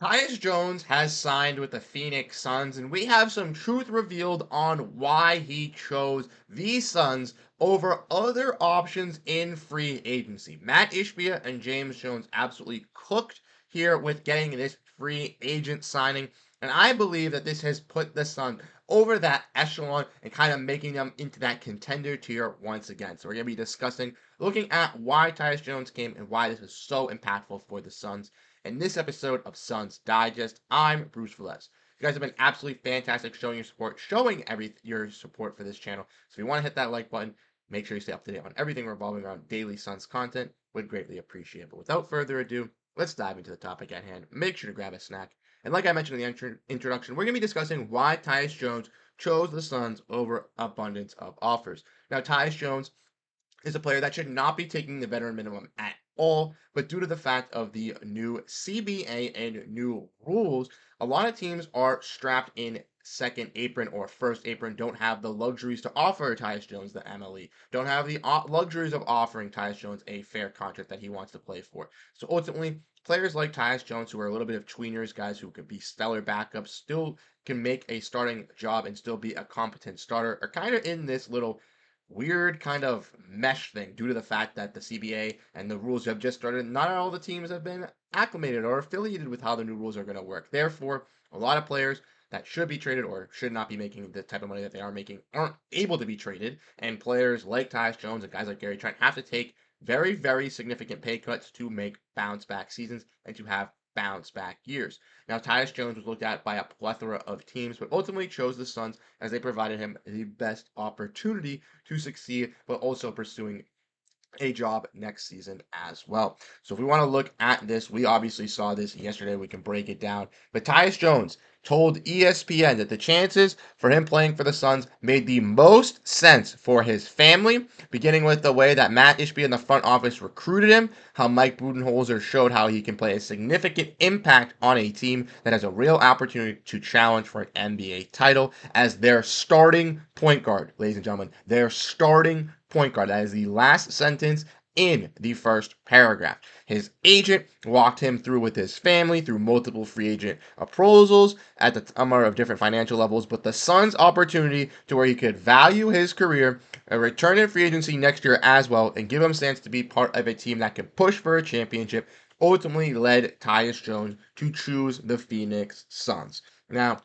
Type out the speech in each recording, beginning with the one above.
Tyus Jones has signed with the Phoenix Suns, and we have some truth revealed on why he chose these Suns over other options in free agency. Matt Ishbia and James Jones absolutely cooked here with getting this free agent signing, and I believe that this has put the Suns over that echelon and kind of making them into that contender tier once again. So we're going to be discussing, looking at why Tyus Jones came and why this is so impactful for the Suns in this episode of Suns Digest. I'm Bruce Veliz. You guys have been absolutely fantastic showing your support for this channel. So if you want to hit that like button, make sure you stay up to date on everything revolving around daily Suns content. Would greatly appreciate it. But without further ado, let's dive into the topic at hand. Make sure to grab a snack. And like I mentioned in the introduction, we're going to be discussing why Tyus Jones chose the Suns over abundance of offers. Now, Tyus Jones is a player that should not be taking the veteran minimum at all. But due to the fact of the new CBA and new rules, a lot of teams are strapped in second apron or first apron, don't have the luxuries to offer Tyus Jones the MLE, don't have the luxuries of offering Tyus Jones a fair contract that he wants to play for. So ultimately, players like Tyus Jones, who are a little bit of tweeners, guys who could be stellar backups, still can make a starting job and still be a competent starter, are kind of in this little weird kind of mesh thing due to the fact that the CBA and the rules have just started. Not all the teams have been acclimated or affiliated with how the new rules are going to work. Therefore, a lot of players that should be traded or should not be making the type of money that they are making aren't able to be traded. And players like Tyus Jones and guys like Gary Trent have to take very, very significant pay cuts to make bounce back seasons and to have bounce back years. Now, Tyus Jones was looked at by a plethora of teams, but ultimately chose the Suns as they provided him the best opportunity to succeed, but also pursuing a job next season as well. So if we want to look at this, we obviously saw this yesterday. We can break it down. But Tyus Jones told ESPN that the chances for him playing for the Suns made the most sense for his family, beginning with the way that Matt Ishbia in the front office recruited him, how Mike Budenholzer showed how he can play a significant impact on a team that has a real opportunity to challenge for an NBA title as their starting point guard, ladies and gentlemen, their starting point guard. That is the last sentence in the first paragraph. His agent walked him through with his family through multiple free agent proposals at the number of different financial levels, but the Suns' opportunity to where he could value his career, return in free agency next year as well, and give him a chance to be part of a team that can push for a championship ultimately led Tyus Jones to choose the Phoenix Suns. Now,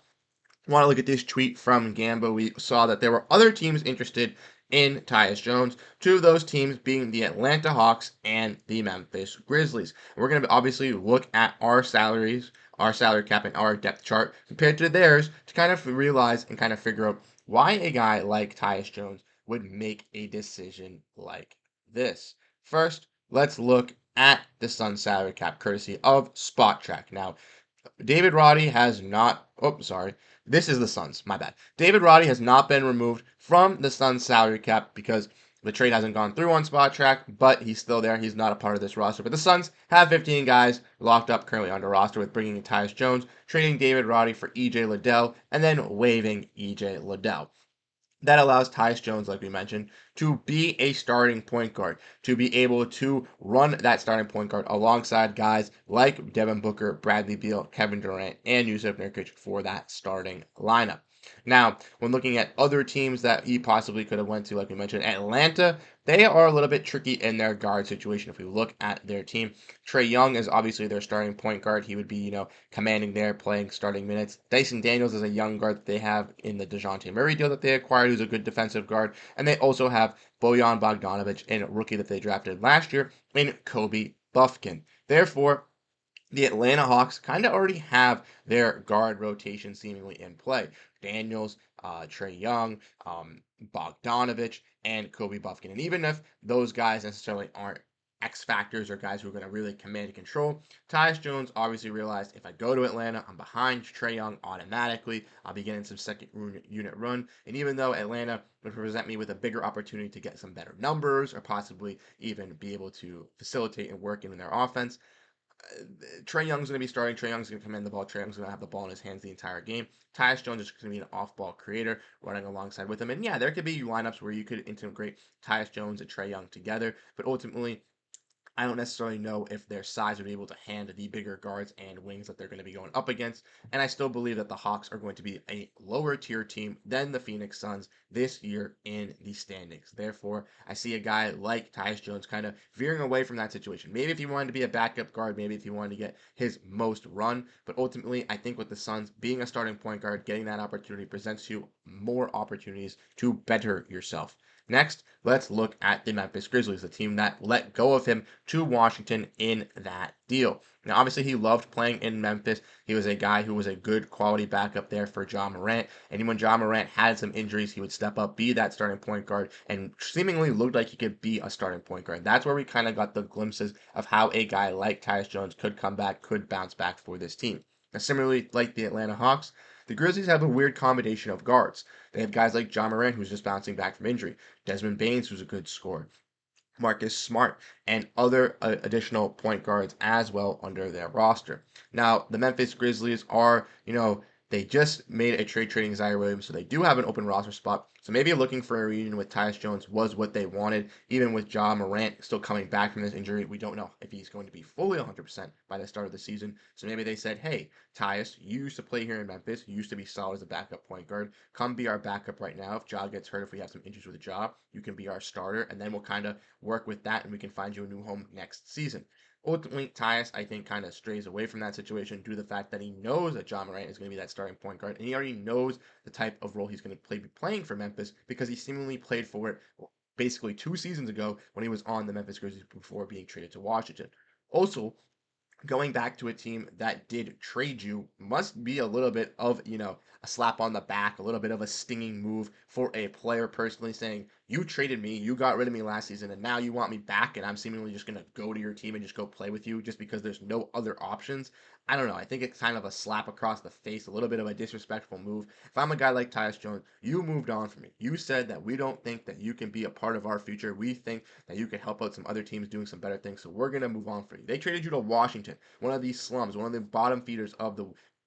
want to look at this tweet from Gamba, we saw that there were other teams interested in Tyus Jones, two of those teams being the Atlanta Hawks and the Memphis Grizzlies. We're going to obviously look at our salaries, our salary cap, and our depth chart compared to theirs to kind of realize and kind of figure out why a guy like Tyus Jones would make a decision like this. First, let's look at the Sun salary cap courtesy of Spot Track. Now, David Roddy has not. Oh, sorry. This is the Suns. My bad. David Roddy has not been removed from the Suns salary cap because the trade hasn't gone through on Spot Track, but he's still there. He's not a part of this roster. But the Suns have 15 guys locked up currently under roster with bringing in Tyus Jones, trading David Roddy for EJ Liddell, and then waiving EJ Liddell. That allows Tyus Jones, like we mentioned, to be a starting point guard, to be able to run that starting point guard alongside guys like Devin Booker, Bradley Beal, Kevin Durant, and Yusuf Nurkic for that starting lineup. Now, when looking at other teams that he possibly could have went to, like we mentioned, Atlanta, they are a little bit tricky in their guard situation. If we look at their team, Trae Young is obviously their starting point guard. He would be, commanding there, playing starting minutes. Dyson Daniels is a young guard that they have in the DeJounte Murray deal that they acquired, who's a good defensive guard. And they also have Bojan Bogdanovic, a rookie that they drafted last year, in Kobe Buffkin. Therefore, the Atlanta Hawks kind of already have their guard rotation seemingly in play. Daniels, Trae Young, Bogdanovic, and Kobe Buffkin. And even if those guys necessarily aren't X factors or guys who are going to really command and control, Tyus Jones obviously realized if I go to Atlanta, I'm behind Trae Young automatically. I'll be getting some second unit run. And even though Atlanta would present me with a bigger opportunity to get some better numbers or possibly even be able to facilitate and work in their offense, Trae Young's going to be starting. Trae Young's going to command the ball. Trae Young's going to have the ball in his hands the entire game. Tyus Jones is going to be an off-ball creator running alongside with him. And yeah, there could be lineups where you could integrate Tyus Jones and Trae Young together, but ultimately I don't necessarily know if their size would be able to hand the bigger guards and wings that they're going to be going up against. And I still believe that the Hawks are going to be a lower tier team than the Phoenix Suns this year in the standings. Therefore, I see a guy like Tyus Jones kind of veering away from that situation. Maybe if he wanted to be a backup guard, maybe if he wanted to get his most run. But ultimately, I think with the Suns being a starting point guard, getting that opportunity presents you more opportunities to better yourself. Next, let's look at the Memphis Grizzlies, the team that let go of him to Washington in that deal. Now, obviously, he loved playing in Memphis. He was a guy who was a good quality backup there for Ja Morant. And when Ja Morant had some injuries, he would step up, be that starting point guard, and seemingly looked like he could be a starting point guard. That's where we kind of got the glimpses of how a guy like Tyus Jones could come back, could bounce back for this team. Now, similarly, like the Atlanta Hawks, the Grizzlies have a weird combination of guards. They have guys like Ja Morant, who's just bouncing back from injury, Desmond Baines, who's a good scorer, Marcus Smart, and other additional point guards as well under their roster. Now, the Memphis Grizzlies are, they just made a trade trading Zaire Williams, so they do have an open roster spot. So maybe looking for a reunion with Tyus Jones was what they wanted. Even with Ja Morant still coming back from this injury, we don't know if he's going to be fully 100% by the start of the season. So maybe they said, hey, Tyus, you used to play here in Memphis. You used to be solid as a backup point guard. Come be our backup right now. If Ja gets hurt, if we have some injuries with Ja, you can be our starter, and then we'll kind of work with that and we can find you a new home next season. Ultimately, Tyus, I think, kind of strays away from that situation due to the fact that he knows that Ja Morant is going to be that starting point guard, and he already knows the type of role he's going to be playing for Memphis because he seemingly played for it basically 2 seasons ago when he was on the Memphis Grizzlies before being traded to Washington. Also, going back to a team that did trade you must be a little bit of, a slap on the back, a little bit of a stinging move for a player personally saying, you traded me, you got rid of me last season, and now you want me back, and I'm seemingly just going to go to your team and just go play with you just because there's no other options. I don't know. I think it's kind of a slap across the face, a little bit of a disrespectful move. If I'm a guy like Tyus Jones, you moved on from me. You said that we don't think that you can be a part of our future. We think that you could help out some other teams doing some better things, so we're going to move on for you. They traded you to Washington, one of these slums, one of the bottom feeders of the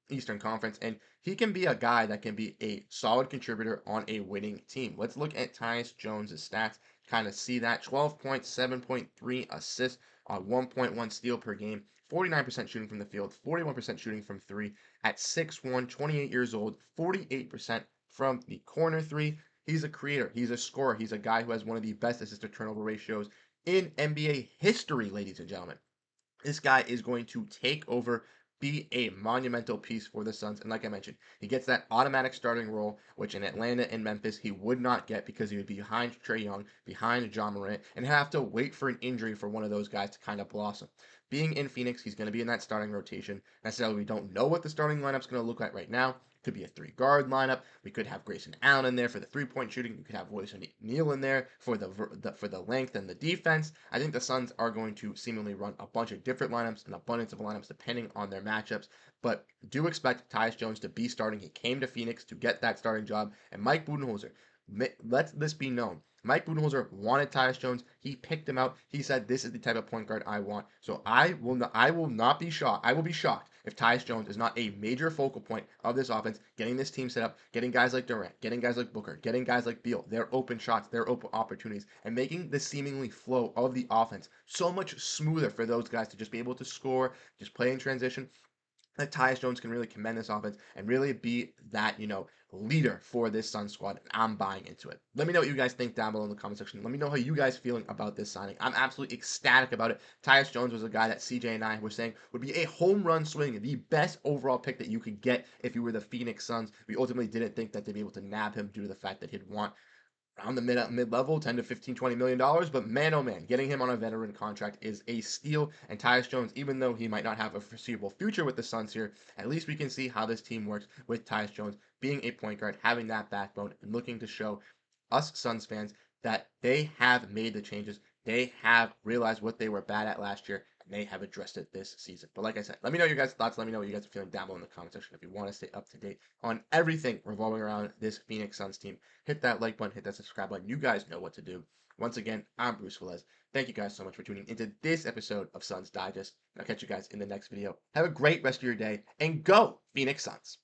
Eastern Conference, and he can be a guy that can be a solid contributor on a winning team. Let's look at Tyus Jones' stats, kind of see that 12 points, 7.3 assists on 1.1 steal per game, 49% shooting from the field, 41% shooting from three at 6'1, 28 years old, 48% from the corner three. He's a creator, he's a scorer, he's a guy who has one of the best assist to turnover ratios in NBA history, ladies and gentlemen. This guy is going to take over, be a monumental piece for the Suns. And like I mentioned, he gets that automatic starting role, which in Atlanta and Memphis he would not get because he would be behind Trae Young, behind Ja Morant, and have to wait for an injury for one of those guys to kind of blossom. Being in Phoenix, he's going to be in that starting rotation. Necessarily, we don't know what the starting lineup's going to look like right now. Could be a three-guard lineup. We could have Grayson Allen in there for the three-point shooting. We could have Royce O'Neal in there for the length and the defense. I think the Suns are going to seemingly run a bunch of different lineups, an abundance of lineups depending on their matchups. But do expect Tyus Jones to be starting. He came to Phoenix to get that starting job, and Mike Budenholzer. Let this be known. Mike Budenholzer wanted Tyus Jones. He picked him out. He said, "This is the type of point guard I want." So I will not be shocked. I will be shocked if Tyus Jones is not a major focal point of this offense, getting this team set up, getting guys like Durant, getting guys like Booker, getting guys like Beal, their open shots, their open opportunities, and making the seemingly flow of the offense so much smoother for those guys to just be able to score, just play in transition, that Tyus Jones can really commend this offense and really be that, leader for this Sun squad. And I'm buying into it. Let me know what you guys think down below in the comment section. Let me know how you guys feeling about this signing. I'm absolutely ecstatic about it. Tyus Jones was a guy that CJ and I were saying would be a home run swing, the best overall pick that you could get if you were the Phoenix Suns. We ultimately didn't think that they'd be able to nab him due to the fact that he'd want around the mid level, 10 to 15, $20 million. But man, oh man, getting him on a veteran contract is a steal. And Tyus Jones, even though he might not have a foreseeable future with the Suns here, at least we can see how this team works with Tyus Jones being a point guard, having that backbone, and looking to show us Suns fans that they have made the changes. They have realized what they were bad at last year, and they have addressed it this season. But like I said, let me know your guys' thoughts. Let me know what you guys are feeling down below in the comment section if you want to stay up to date on everything revolving around this Phoenix Suns team. Hit that like button, hit that subscribe button. You guys know what to do. Once again, I'm Bruce Velez. Thank you guys so much for tuning into this episode of Suns Digest. I'll catch you guys in the next video. Have a great rest of your day, and go Phoenix Suns!